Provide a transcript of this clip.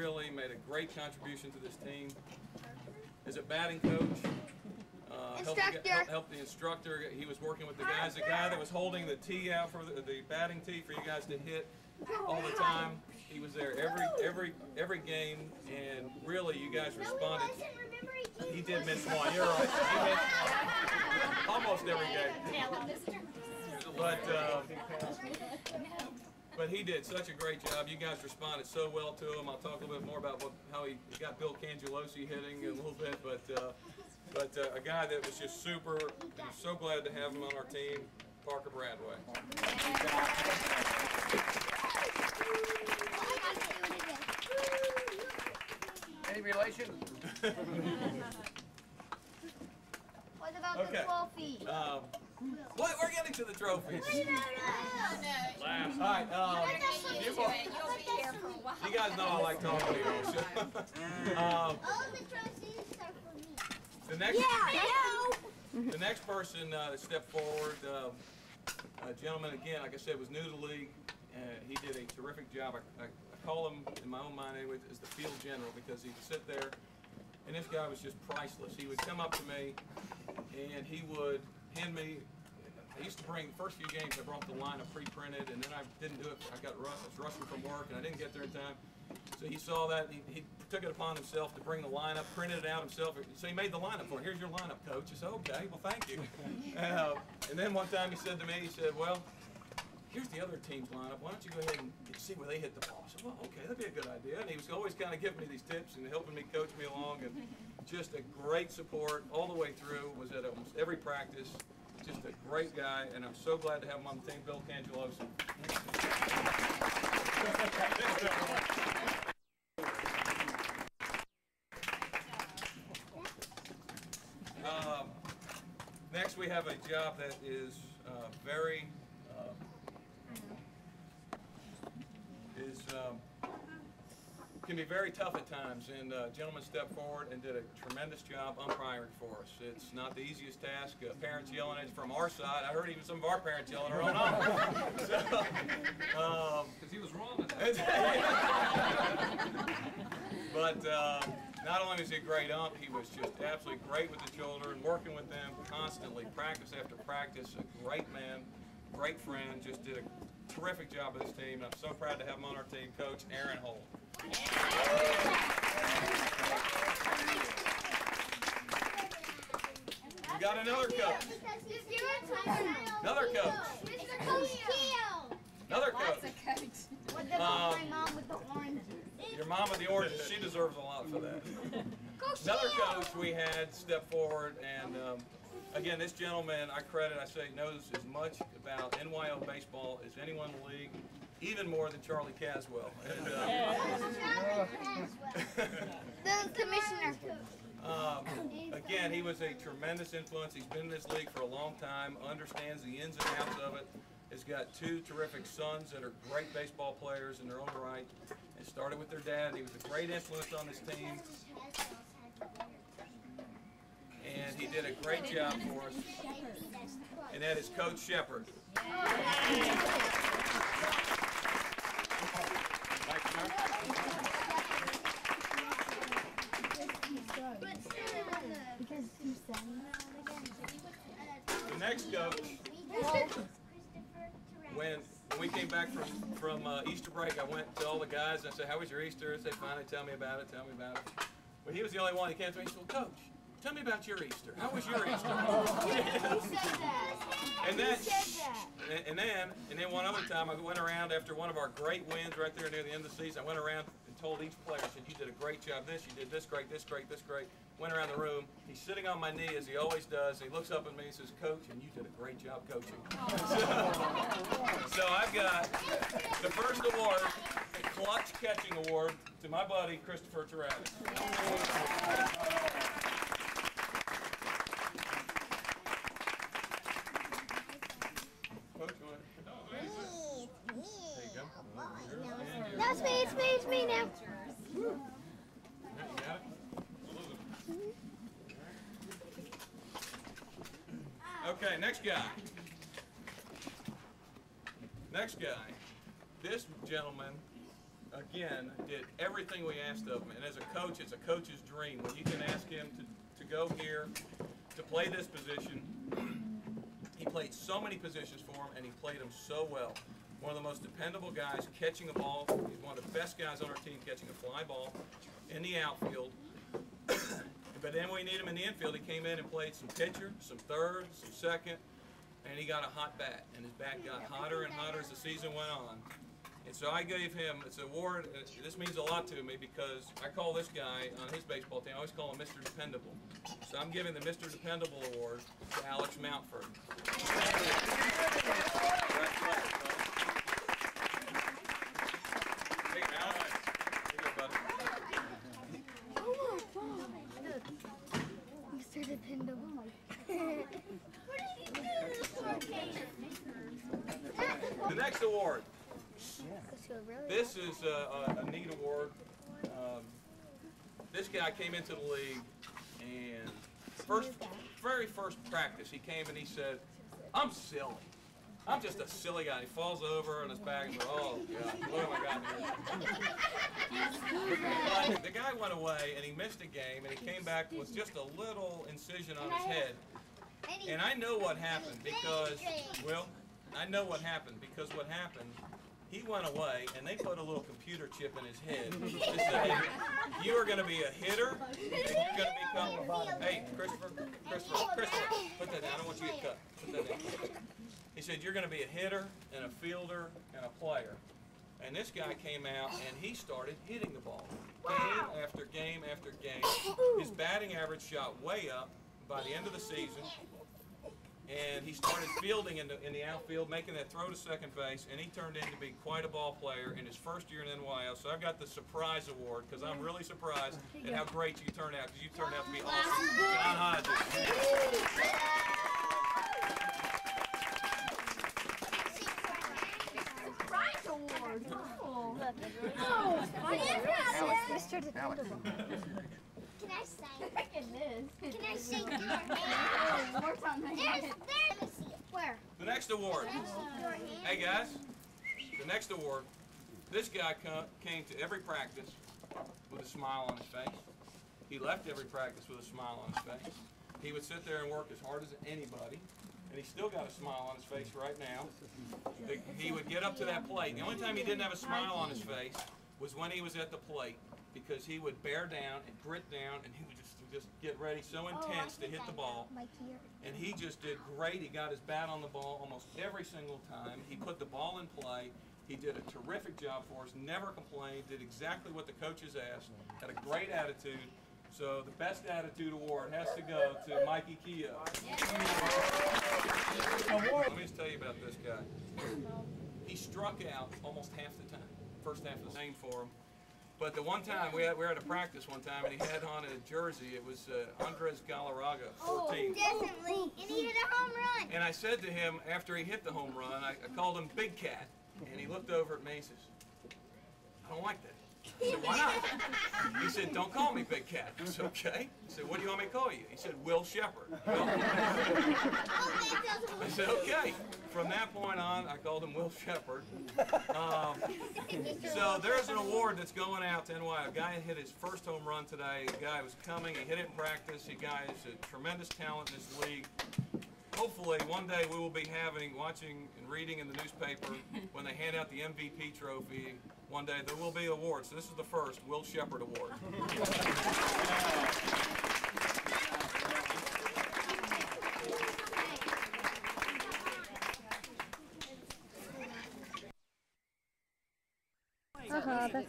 really made a great contribution to this team. As a batting coach, helped the instructor. He was working with the guys. The guy that was holding the tee out for the batting tee for you guys to hit all the time. He was there every game, and really, you guys responded. He did miss one. You're right. He missed almost every game. But he did such a great job. You guys responded so well to him. I'll talk a little bit more about how he got Bill Cangelosi hitting in a little bit, but a guy that was just super. I'm so glad to have him on our team, Parker Bradway. Any relation? What about the trophy? We're getting to the trophies. All right. You'll be here for a while. You guys know I like talking to you. All of the trophies are for me. The next person that stepped forward, a gentleman, again, like I said, was new to the league. He did a terrific job. I call him, in my own mind anyway, as the field general, because he'd sit there, and this guy was just priceless. He would come up to me, and he would hand me. I used to bring the first few games. I brought the lineup pre-printed, and then I didn't do it. I was rushing from work, and I didn't get there in time. So he saw that, and he took it upon himself to bring the lineup, printed it out himself. So he made the lineup for me. Here's your lineup, coach. I said, okay, well, thank you. And then one time he said to me, he said, well, here's the other team's lineup. Why don't you go ahead and see where they hit the ball? I said, well, okay, that'd be a good idea. And he was always kind of giving me these tips and helping me, coach me along, and just a great support all the way through. Was at almost every practice. Just a great guy, and I'm so glad to have him on the team, Bill Cangelosi. Next, we have a job that is can be very tough at times, and a gentleman stepped forward and did a tremendous job umpiring for us. It's not the easiest task. Parents yelling at you from our side. I heard even some of our parents yelling around us. Because he was wrong with that. But not only was he a great ump, he was just absolutely great with the children, working with them constantly, practice after practice. A great man, great friend, just did a terrific job with this team. And I'm so proud to have him on our team, Coach Aaron Holt. We got another coach. Another coach. Another coach. What about my mom with the oranges? Your mom with the oranges, she deserves a lot for that. Another coach we had step forward, and again, this gentleman, I say, knows as much about NYO baseball as anyone in the league, even more than Charlie Caswell. And, the commissioner. Again, he was a tremendous influence. He's been in this league for a long time, understands the ins and outs of it. Has got two terrific sons that are great baseball players in their own right. It started with their dad. He was a great influence on this team. And he did a great job for us. And that is Coach Sheppard. The next coach, when we came back from Easter break, I went to all the guys and I said, how was your Easter? They finally tell me about it, tell me about it. But he was the only one who came to me and said, well, Coach, tell me about your Easter. How was your Easter? And then one other time I went around after one of our great wins right there near the end of the season. I went around and told each player, I said, you did a great job this, you did this great, this great, this great. Went around the room. He's sitting on my knee as he always does. He looks up at me and says, Coach, and you did a great job coaching. So I've got the first award, the Clutch Catching Award, to my buddy, Christopher Terratis. Coach, you want to? There you go. No, it's me now. You got it? Okay, next guy. Next guy. This gentleman again, did everything we asked of him. And as a coach, it's a coach's dream. When you can ask him to go here, to play this position, he played so many positions for him, and he played them so well. One of the most dependable guys catching a ball. He's one of the best guys on our team catching a fly ball in the outfield. But then when we need him in the infield, he came in and played some pitcher, some third, some second, and he got a hot bat. And his bat got hotter and hotter as the season went on. And so I gave him, it's an award, this means a lot to me because I call this guy on his baseball team, I always call him Mr. Dependable. So I'm giving the Mr. Dependable Award to Alex Mountford. Hey, Alex. Here you go, buddy. Mr. Dependable. The next award. This is a neat award. This guy came into the league, and very first practice, he came and he said, "I'm silly. I'm just a silly guy." He falls over on his back and goes, "Oh God, what have I got here?" But the guy went away and he missed a game, and he came back with just a little incision on his head. And I know what happened because, well, what happened, he went away and they put a little computer chip in his head. They said, "You are going to be a hitter, and you're going to become," hey, Christopher, put that down. I don't want you to get cut. Put that down. He said, "You're going to be a hitter and a fielder and a player." And this guy came out and he started hitting the ball. Game after game after game. His batting average shot way up by the end of the season. And he started fielding in the outfield, making that throw to second base, and he turned in to be quite a ball player in his first year in NYO. So I've got the surprise award because I'm really surprised at how great you turned out, because you turned out to be awesome. John Hodges. Surprise award. Mr. Dependable. Can I sing? Can I sing your hand? Let me see it. Where? The next award. Hey guys, the next award. This guy came to every practice with a smile on his face. He left every practice with a smile on his face. He would sit there and work as hard as anybody, and he still got a smile on his face right now. He would get up to that plate. The only time he didn't have a smile on his face was when he was at the plate, because he would bear down and grit down, and he would just get ready so intense to hit the ball. And he just did great. He got his bat on the ball almost every single time. He put the ball in play. He did a terrific job for us, never complained, did exactly what the coaches asked, had a great attitude. So the best attitude award has to go to Mikey Keogh. Let me just tell you about this guy. He struck out almost half the time, first half of the game for him. But the one time, we were at a practice one time, and he had on a jersey. It was Andres Galarraga, 14. Definitely. And he hit a home run. And I said to him, after he hit the home run, I called him Big Cat. And he looked over at me and says, "I don't like that." I said, "Why not?" He said, "Don't call me Big Cat." I said, "Okay." He said, "What do you want me to call you?" He said, "Will Sheppard." I said, "Okay." From that point on, I called him Will Sheppard. So there's an award that's going out to NY. A guy hit his first home run today. A guy was coming. He hit it in practice. He guy is a tremendous talent in this league. Hopefully, one day we will be watching and reading in the newspaper when they hand out the MVP trophy. One day there will be awards. So this is the first Will Sheppard Award. That's